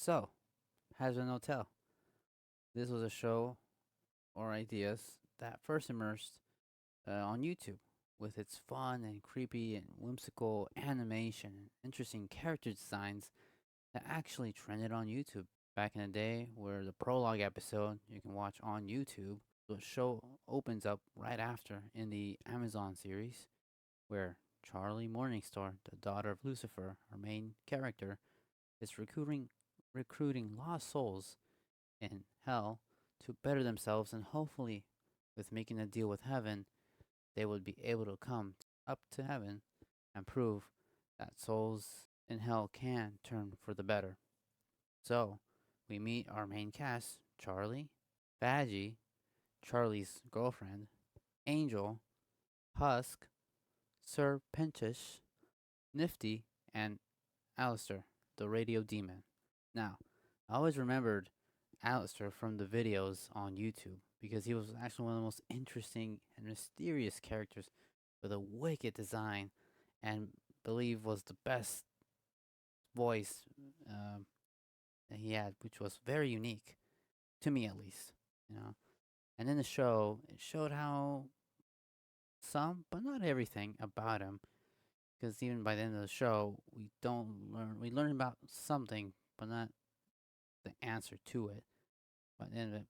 So, Hazbin Hotel. This was a show or ideas that first emerged on YouTube with its fun and creepy and whimsical animation and interesting character designs that actually trended on YouTube back in the day, where the prologue episode you can watch on YouTube. The show opens up right after in the Amazon series, where Charlie Morningstar, the daughter of Lucifer, our main character, is recruiting lost souls in hell to better themselves, and hopefully, with making a deal with heaven, they would be able to come up to heaven and prove that souls in hell can turn for the better. So, we meet our main cast: Charlie, Vaggie, Charlie's girlfriend, Angel, Husk, Sir Pentish, Nifty, and Alastor, the radio demon. Now, I always remembered Alastor from the videos on YouTube because he was actually one of the most interesting and mysterious characters with a wicked design and believe was the best voice um, that he had, which was very unique to me at least, you know. And in the show, it showed how some, but not everything about him, because even by the end of the show, we learn about something, but not the answer to it.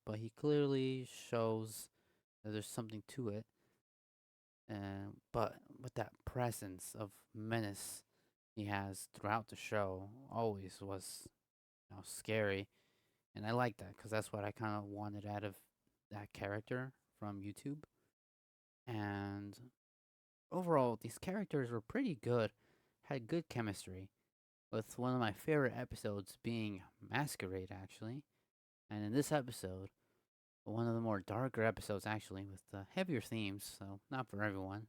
But he clearly shows that there's something to it. But with that presence of menace he has throughout the show, always was scary, and I like that because that's what I kind of wanted out of that character from YouTube. And overall, these characters were pretty good, had good chemistry. With one of my favorite episodes being Masquerade, actually. And in this episode, one of the more darker episodes, actually, with heavier themes, so not for everyone,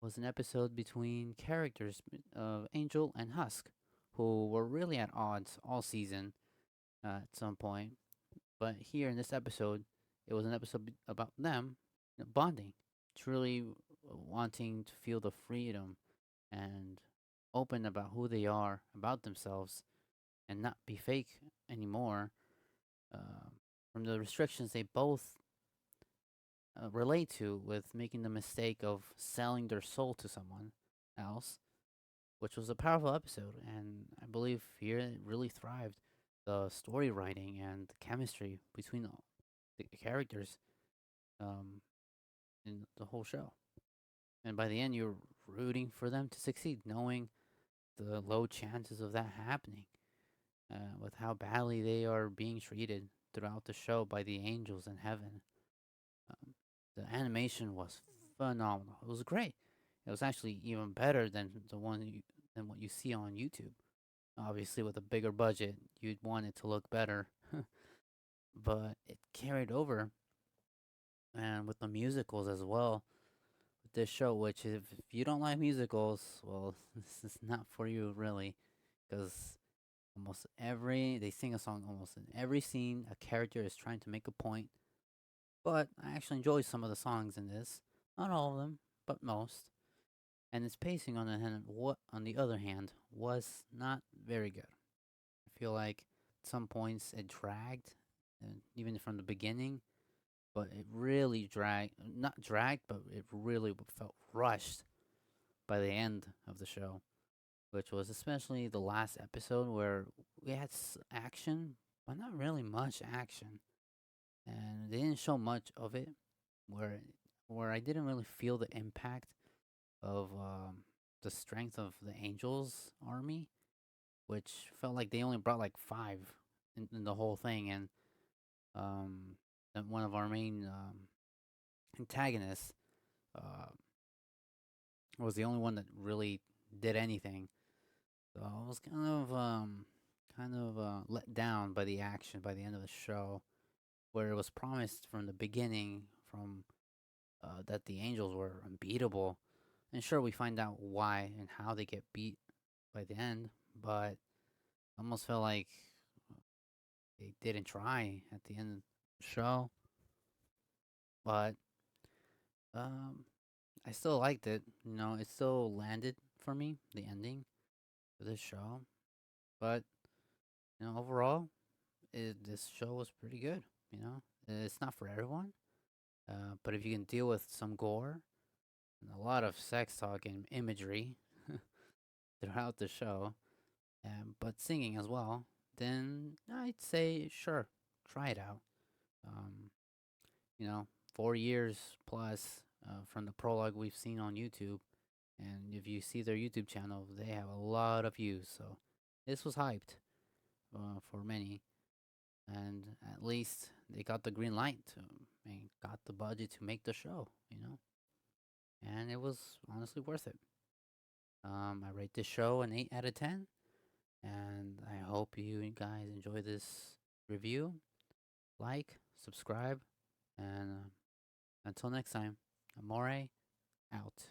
was an episode between characters of Angel and Husk, who were really at odds all season at some point. But here in this episode, it was an episode about them bonding, truly wanting to feel the freedom and open about who they are, about themselves, and not be fake anymore uh, from the restrictions they both relate to, with making the mistake of selling their soul to someone else, which was a powerful episode. And I believe here it really thrived. The story writing and the chemistry between the characters um, in the whole show. And by the end, you're rooting for them to succeed, knowing the low chances of that happening, with how badly they are being treated throughout the show by the angels in heaven. Um, the animation was phenomenal. It was great. It was actually even better than than what you see on YouTube. Obviously, with a bigger budget, you'd want it to look better, but it carried over, and with the musicals as well. With this show, which if you don't like musicals, well, this is not for you really, because almost every they sing a song almost in every scene. A character is trying to make a point, but I actually enjoy some of the songs in this. Not all of them, but most. And its pacing on the other hand, was not very good. I feel like at some points it dragged, even from the beginning. But it really not dragged, but it really felt rushed by the end of the show, which was especially the last episode where we had action, but not really much action, and they didn't show much of it. Where where I didn't really feel the impact of the strength of the Angels army, which felt like they only brought like five in the whole thing, and um, one of our main antagonists uh, was the only one that really did anything. So I was kind of let down by the action by the end of the show, where it was promised from the beginning from that the Angels were unbeatable. And sure, we find out why and how they get beat by the end, but I almost felt like they didn't try at the end of the show. But um, I still liked it. You know, it still landed for me, the ending of this show. But Overall, this show was pretty good. You know, it's not for everyone, but if you can deal with some gore and a lot of sex talk and imagery throughout the show, but singing as well, then I'd say sure, try it out. Um, you know, 4 years plus from the prologue we've seen on YouTube, and if you see their YouTube channel, they have a lot of views. So this was hyped for many, and at least they got the green light to and got the budget to make the show. And it was honestly worth it. I rate this show an 8 out of 10, and I hope you guys enjoy this review. Like, subscribe, and until next time, Amore out.